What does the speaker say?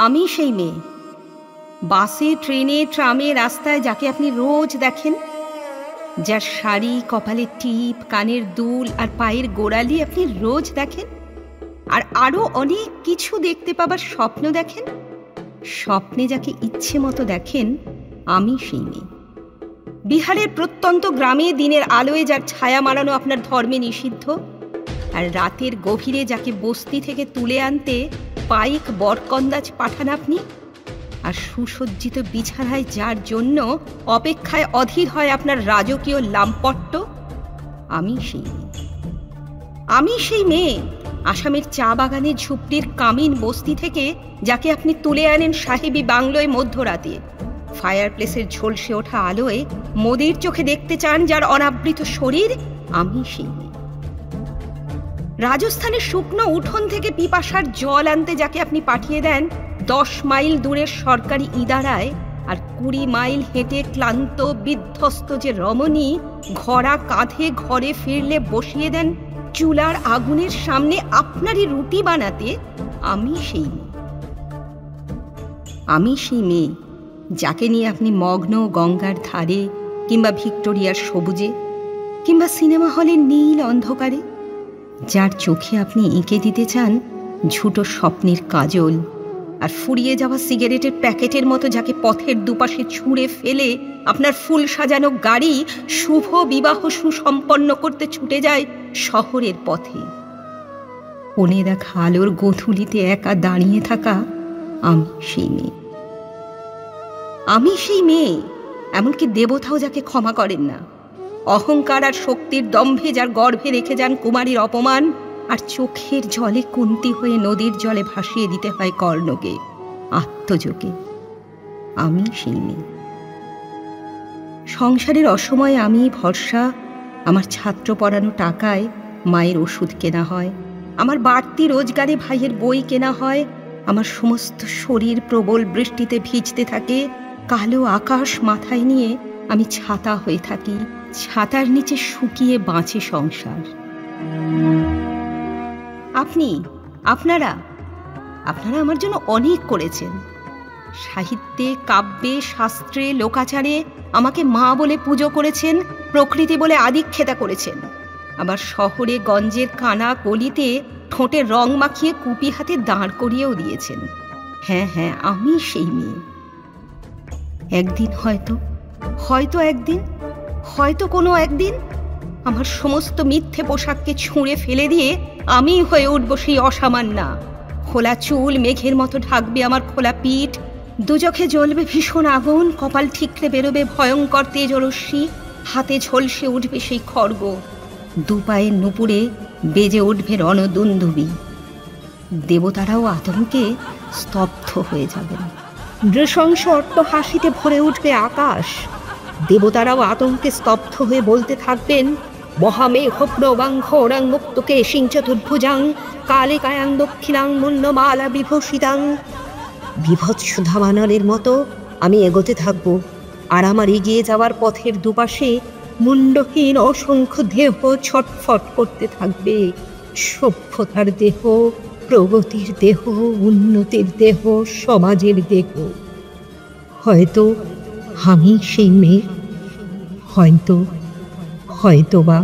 আমি সেই মেয়ে, বাসে, ট্রেনে, ট্রামে, রাস্তায় যাকে আপনি রোজ দেখেন, যার শাড়ি, কপালের টিপ, কানের দুল আর পায়ের গোড়ালি আপনি রোজ দেখেন, আর আরো অনেক কিছু দেখতে পাবার স্বপ্ন দেখেন। স্বপ্নে যাকে ইচ্ছে মতো দেখেন, আমি সেই মেয়ে। বিহারের প্রত্যন্ত গ্রামে দিনের আলোয় যার ছায়া মারানো আপনার ধর্মে নিষিদ্ধ, আর রাতের গভীরে যাকে বস্তি থেকে তুলে আনতে পাইক বরকন্দাজ পাঠান আপনি, আর সুসজ্জিত বিছানায় যার জন্য অপেক্ষায় অধীর হয় আপনার রাজকীয় লাম্পট্ট, আমি সেই মেয়ে। আমি সেই মেয়ে আসামের চা বাগানের ঝুপড়ির কামিন বস্তি থেকে যাকে আপনি তুলে আনেন সাহেবী বাংলোয় মধ্যরাতে, ফায়ার প্লেসের ঝলসে ওঠা আলোয় মোদির চোখে দেখতে চান যার অনাবৃত শরীর, আমি সেই মেয়ে। রাজস্থানের শুকনো উঠোন থেকে পিপাসার জল আনতে যাকে আপনি পাঠিয়ে দেন 10 মাইল দূরের সরকারি ইদারায়, আর 20 মাইল হেঁটে ক্লান্ত বিধ্বস্ত যে রমণী ঘোড়া কাঁধে ঘরে ফিরলে বসিয়ে দেন চুলার আগুনের সামনে আপনারই রুটি বানাতে, আমি সেই মেয়ে। আমি সেই মেয়ে যাকে নিয়ে আপনি মগ্ন গঙ্গার ধারে, কিংবা ভিক্টোরিয়ার সবুজে, কিংবা সিনেমা হলের নীল অন্ধকারে, যার চোখে আপনি এঁকে দিতে চান ঝুটো স্বপ্নের কাজল, আর ফুরিয়ে যাওয়া সিগারেটের প্যাকেটের মতো যাকে পথের দুপাশে ছুঁড়ে ফেলে আপনার ফুল সাজানো গাড়ি শুভ বিবাহ সুসম্পন্ন করতে ছুটে যায় শহরের পথে। কোণে দেখা আলোর গোধূলিতে একা দাঁড়িয়ে থাকা, আমি সেই মেয়ে। আমি সেই মেয়ে এমনকি দেবতাও যাকে ক্ষমা করেন না, অহংকার আর শক্তির দম্ভে যার গর্ভে রেখে যান কুমারীর অপমান, আর চোখের জলে কুন্তি হয়ে নদীর জলে ভাসিয়ে দিতে হয় কর্ণকে আত্মযোগে, আমি সেই মেয়ে। সংসারের অসময়ে আমি ভরসা, আমার ছাত্র পড়ানো টাকায় মায়ের ওষুধ কেনা হয়, আমার বাড়তি রোজগারে ভাইয়ের বই কেনা হয়, আমার সমস্ত শরীর প্রবল বৃষ্টিতে ভিজতে থাকে, কালো আকাশ মাথায় নিয়ে আমি ছাতা হয়ে থাকি, ছাতার নিচে শুকিয়ে বাঁচে সংসার। আপনারা আমার জন্য অনেক করেছেন। সাহিত্যে, কাব্যে, শাস্ত্রে, লোকাচারে আমাকে মা বলে পুজো করেছেন, প্রকৃতি বলে আদিক্ষেতা করেছেন। আবার শহরে গঞ্জের কানা গলিতে ঠোঁটে রং মাখিয়ে কুপি হাতে দাঁড় করিয়েও দিয়েছেন। হ্যাঁ, আমি সেই মেয়ে। একদিন হয়তো কোনো একদিন আমার সমস্ত মিথ্যে পোশাককে ছুঁড়ে ফেলে দিয়ে আমি হয়ে উঠব সেই অসামান্যা। খোলা চুল মেঘের মতো ঢাকবে আমার খোলা পিঠ, দুচোখে জ্বলবে ভীষণ আগুন, কপাল ঠিকরে বেরোবে ভয়ঙ্কর তেজরশ্মি, হাতে ঝলসে উঠবে সেই খড়গ, দুপায়ের নুপুরে বেজে উঠবে রণদুন্দুবি। দেবতারাও আতঙ্কে স্তব্ধ হয়ে যাবেন। নৃশংস অট্টহাসিতে ভরে উঠবে আকাশ। দেবতারাও আতঙ্কে স্তব্ধ হয়ে বলতে থাকবেন, মহামেঘ প্রবাঙ্ঘ ওরাং মুক্তকে সিং চতুর্ভুজাং কালিকায়াং দক্ষিণাং মুন্নমালা বিভূষিতাং। বিভৎস ধামানলের মতো আমি এগোতে থাকব, আর আমার এগিয়ে যাওয়ার পথের দুপাশে মুন্ডহীন অসংখ্য দেহ ছটফট করতে থাকবে। সভ্যতার দেহ, প্রগতির দেহ, উন্নতির দেহ, সমাজের দেহ। হয়তো আমি সেই মেয়ে, হয়তো বা